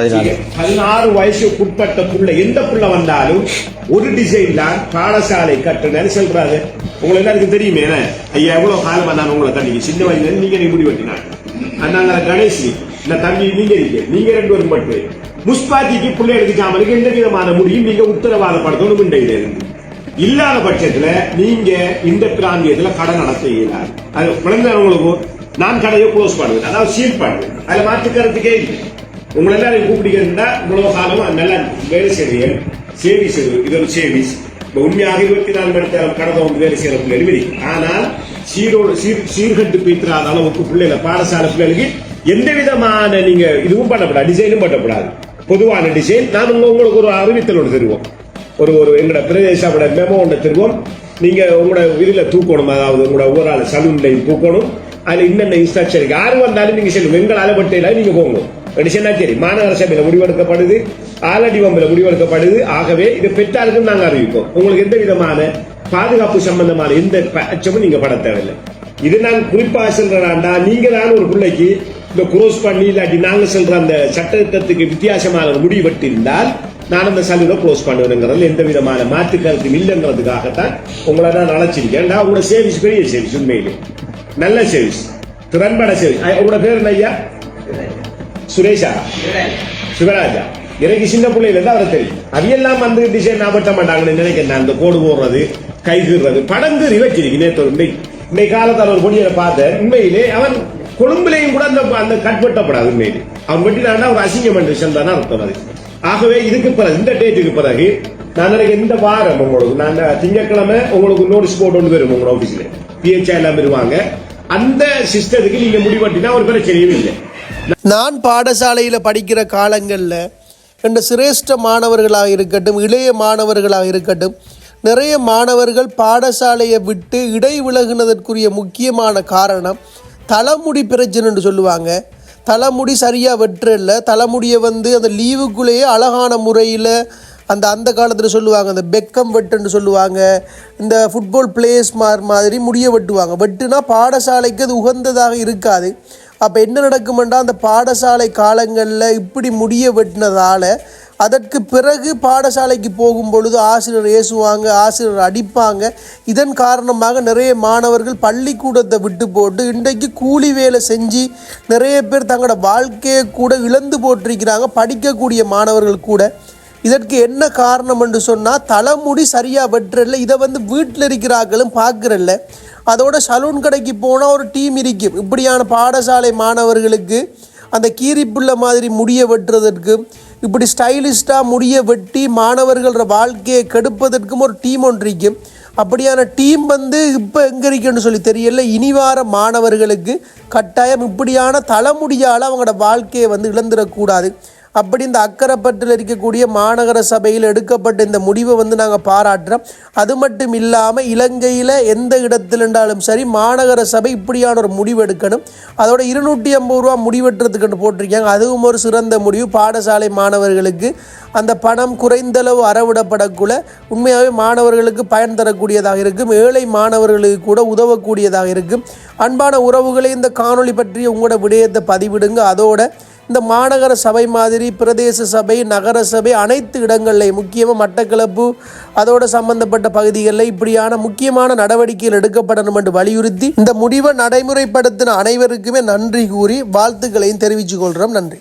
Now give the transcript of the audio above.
16 வயசுக்குட்பட்ட புள்ள எந்த புள்ள வந்தாலும் ஒரு டிசைன் தான் பாடசாலை கட்டணன்னு சொல்றாரு. உங்களுக்கு எல்லாருக்கும் தெரியுமே, ஐயா எவ்வளவு காலமா நான் உங்களை தண்ணி சின்ன வயசுல நீங்க முடி வெட்டினாங்க. அண்ணாங்க கணேஷ் இந்த தம்பி நீங்க 2 பேரும் மட்டும் முஸ்பாத்திக்கு பிள்ளைகளுக்கு சாமலுக்கு எந்த விதமான முடியும் நீங்க உத்தரவாதப்படுத்தணும். இண்டையில இருந்து இல்லாத பட்சத்துல நீங்க இந்த பிராந்தியத்துல கடை நடத்த இயலாது. அது குழந்தைங்களுக்கு நான் கடையை க்ளோஸ் பண்ணுவேன், அதாவது சீல் பண்ணுவேன். அதுல மாற்றுக்கிறதுக்கே இல்லை. உங்களை எல்லாரும் கூப்பிடிக்கிறா இவ்வளவு காலம் நல்லா வேலை செய்ய சேவிஸ், இது ஒரு சேவிஸ். உண்மையாக 24 மணி நேரம் கடந்த வேலை செய்யற பிள்ளைகள் இருக்கு. ஆனால் சீர்கட்டு பீத்துறாத அளவுக்கு பிள்ளைகளை பாடசாலை பிள்ளைகளுக்கு எந்த விதமான நீங்க இதுவும் பண்ணப்படாது, டிசைனும் பண்ணப்படாது. பொதுவான டிசைன் நான் உங்களுக்கு ஒரு அறிவித்தல் ஒன்று தருவோம், ஒரு எங்களோட பிரதேச மெமோ ஒன்று தருவோம். நீங்க உங்களோட இதுல தூக்கணும், அதாவது உங்களோட ஒவ்வொரு ஆள் சலூன்லையும் தூக்கணும். அதுல இன்னென்ன இன்ஸ்ட்ரக்ஷன் இருக்கு. யாரு வந்தாலும் நீங்க சொல்லுங்க, எங்கள் அளவட்டையில நீங்க போங்க. சரி, மாநகர சபையில முடிவெடுக்கப்படுது, ஆலடி வம்பில முடிவெடுக்கப்படுது. ஆகவே இது பெற்றாருக்கும் நாங்க அறிவிப்போம். உங்களுக்கு எந்த விதமான பாதுகாப்பு சம்பந்தமான எந்த அச்சமும் நீங்க பட தேவையில்லை. இது நான் குறிப்பாக சொல்றேன்டா, நீங்க தான் ஒரு பிள்ளைக்கு இந்த குரோஸ் பண்ணி இல்லாட்டி நாங்க சொல்ற அந்த சட்டத்திட்டத்துக்கு வித்தியாசமான முடிவெட்டு இருந்தால் நான் அந்த சலூனை க்ளோஸ் பண்ணுவேங்கிறதுல எந்த விதமான மாற்று கருத்து இல்லைங்கிறதுக்காகத்தான் உங்களை நான் அழைச்சிருக்கேன். உங்களோட சேவிஸ் பெரிய சேவிஸ், உண்மையிலே நல்ல சேவிஸ், திறன்பட சேவிஸ். உங்களோட பேர் என்ன ஐயா? சுரேஷா, சிவராஜா. எனக்கு சின்ன பிள்ளையில இருந்து அவரை தெரியும். அவையெல்லாம் வந்து டிசைன் ஆபட்ட மாட்டாங்கன்னு நினைக்கிறேன். அந்த கோடு போடுறது, கை கீறது, படங்கு வச்சிருக்கு. இன்னைக்கு காலத்தால் ஒரு பொடியை பார்த்தேன். உண்மையிலே அவன் கொழும்புலையும் கூட அந்த கட்பட்டப்படாது. உண்மையிலே அவன் வெட்டினான்னா ஒரு அசிங்கம் விஷயம் தானே அர்த்தம். அது ஆகவே இதுக்கு பிறகு இந்த டேட்டுக்கு பிறகு நான் நினைக்க இந்த வாரம் உங்களுக்கு நான் திங்கட்கிழமை உங்களுக்கு நோட்டீஸ் போட்டு ஒன்று வரும். உங்களோட ஆபீஸ்ல பிஹெச்ஐ எல்லாம் வருவாங்க. அந்த சிஸ்டத்துக்கு நீங்க முடிவெட்டினா ஒரு பிரச்சனையும் இல்லை. நான் பாடசாலையில் படிக்கிற காலங்களில் என்ற சிரேஷ்ட மாணவர்களாக இருக்கட்டும், இளைய மாணவர்களாக இருக்கட்டும், நிறைய மாணவர்கள் பாடசாலையை விட்டு இடைவிலகுனதற்குரிய முக்கியமான காரணம் தலைமுடி பிரச்சனைன்னு சொல்லுவாங்க. தலைமுடி சரியாக வெட்டுறல, தலைமுடியை அந்த லீவுக்குள்ளேயே அழகான முறையில் அந்த காலத்தில் சொல்லுவாங்க, அந்த பெக்கம் வெட்டுன்னு சொல்லுவாங்க. இந்த ஃபுட்பால் பிளேயர்ஸ் மாதிரி முடிய வெட்டுவாங்க. வெட்டுனா பாடசாலைக்கு அது உகந்ததாக இருக்காது. அப்போ என்ன நடக்குமெண்டா, அந்த பாடசாலை காலங்களில் இப்படி முடிய வெட்டினதால் அதற்கு பிறகு பாடசாலைக்கு போகும் பொழுது ஆசிரியர் ஏசுவாங்க, ஆசிரியர் அடிப்பாங்க. இதன் காரணமாக நிறைய மாணவர்கள் பள்ளிக்கூடத்தை விட்டு போட்டு இன்றைக்கு கூலி வேலை செஞ்சு நிறைய பேர் தங்களோட வாழ்க்கையை கூட இழந்து போட்டிருக்கிறாங்க, படிக்கக்கூடிய மாணவர்கள் கூட. இதற்கு என்ன காரணம் என்று சொன்னால், தலைமுடி சரியாக வெட்டுறல. இதை வீட்டில் இருக்கிறார்களும் பார்க்குறல்ல. அதோட சலூன் கடைக்கு போனால் ஒரு டீம் இருக்கும். இப்படியான பாடசாலை மாணவர்களுக்கு அந்த கீரிப்புள்ள மாதிரி முடிய வெட்டுறதற்கு, இப்படி ஸ்டைலிஷ்டாக முடிய வெட்டி மாணவர்களோட வாழ்க்கையை கெடுப்பதற்கும் ஒரு டீம் ஒன்று இருக்கும். அப்படியான டீம் இப்போ எங்கே இருக்குன்னு சொல்லி தெரியல. இனி வார மாணவர்களுக்கு கட்டாயம் இப்படியான தலைமுடியால் அவங்களோட வாழ்க்கையை இழந்துடக்கூடாது. அப்படி இந்த அக்கரைப்பற்றில் இருக்கக்கூடிய மாநகர சபையில் எடுக்கப்பட்ட இந்த முடிவை நாங்கள் பாராட்டுறோம். அது மட்டும் இல்லாமல் இலங்கையில் எந்த இடத்தில் இருந்தாலும் சரி மாநகர சபை இப்படியான ஒரு முடிவு எடுக்கணும். அதோட 250 ரூபா முடிவெட்டுறதுக்குன்னு போட்டிருக்காங்க. அதுவும் ஒரு சிறந்த முடிவு. பாடசாலை மாணவர்களுக்கு அந்த பணம் குறைந்தளவு அறவிடப்படக்குள்ள உண்மையாகவே மாணவர்களுக்கு பயன் தரக்கூடியதாக இருக்கும். ஏழை மாணவர்களுக்கு கூட உதவக்கூடியதாக இருக்கும். அன்பான உறவுகளை இந்த காணொளி பற்றி உங்களோட விடயத்தை பதிவிடுங்க. அதோட இந்த மாநகர சபை மாதிரி பிரதேச சபை, நகர சபை அனைத்து இடங்கள்லையும், முக்கியமாக மட்டக்களப்பு அதோடு சம்பந்தப்பட்ட பகுதிகளில் இப்படியான முக்கியமான நடவடிக்கைகள் எடுக்கப்படணும் என்று வலியுறுத்தி இந்த முடிவை நடைமுறைப்படுத்தின அனைவருக்குமே நன்றி கூறி வாழ்த்துக்களையும் தெரிவித்துக் கொள்கிறோம். நன்றி.